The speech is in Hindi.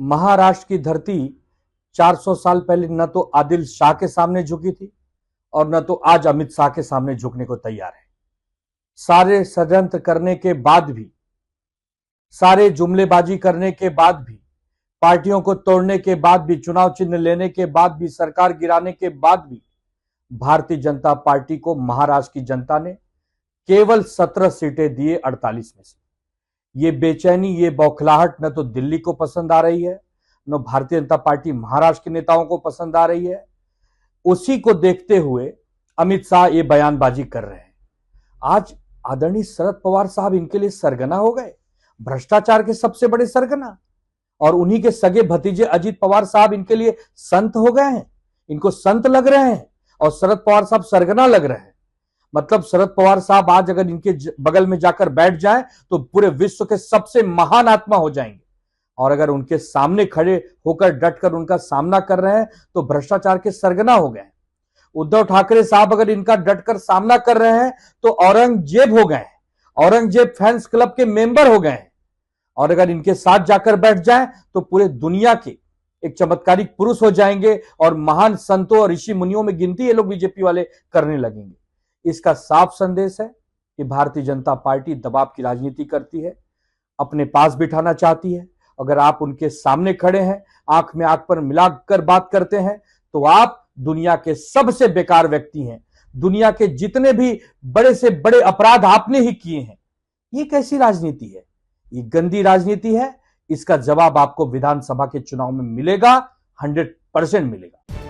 महाराष्ट्र की धरती 400 साल पहले न तो आदिल शाह के सामने झुकी थी और न तो आज अमित शाह के सामने झुकने को तैयार है। सारे षड्यंत्र करने के बाद भी, सारे जुमलेबाजी करने के बाद भी, पार्टियों को तोड़ने के बाद भी, चुनाव चिन्ह लेने के बाद भी, सरकार गिराने के बाद भी भारतीय जनता पार्टी को महाराष्ट्र की जनता ने केवल 17 सीटें दिए 48 में से। ये बेचैनी, ये बौखलाहट न तो दिल्ली को पसंद आ रही है, न भारतीय जनता पार्टी महाराष्ट्र के नेताओं को पसंद आ रही है। उसी को देखते हुए अमित शाह ये बयानबाजी कर रहे हैं। आज आदरणीय शरद पवार साहब इनके लिए सरगना हो गए, भ्रष्टाचार के सबसे बड़े सरगना, और उन्हीं के सगे भतीजे अजित पवार साहब इनके लिए संत हो गए हैं, इनको संत लग रहे हैं और शरद पवार साहब सरगना लग रहे हैं। मतलब शरद पवार साहब आज अगर इनके बगल में जाकर बैठ जाएं तो पूरे विश्व के सबसे महान आत्मा हो जाएंगे, और अगर उनके सामने खड़े होकर डटकर उनका सामना कर रहे हैं तो भ्रष्टाचार के सरगना हो गए। उद्धव ठाकरे साहब अगर इनका डटकर सामना कर रहे हैं तो औरंगजेब हो गए, औरंगजेब फैंस क्लब के मेंबर हो गए, और अगर इनके साथ जाकर बैठ जाएं तो पूरे दुनिया के एक चमत्कारिक पुरुष हो जाएंगे और महान संतों और ऋषि मुनियों में गिनती ये लोग बीजेपी वाले करने लगेंगे। इसका साफ संदेश है कि भारतीय जनता पार्टी दबाव की राजनीति करती है, अपने पास बिठाना चाहती है। अगर आप उनके सामने खड़े हैं, आंख में आंख पर मिलाकर बात करते हैं, तो आप दुनिया के सबसे बेकार व्यक्ति हैं। दुनिया के जितने भी बड़े से बड़े अपराध आपने ही किए हैं। ये कैसी राजनीति है? ये गंदी राजनीति है। इसका जवाब आपको विधानसभा के चुनाव में मिलेगा, 100% मिलेगा।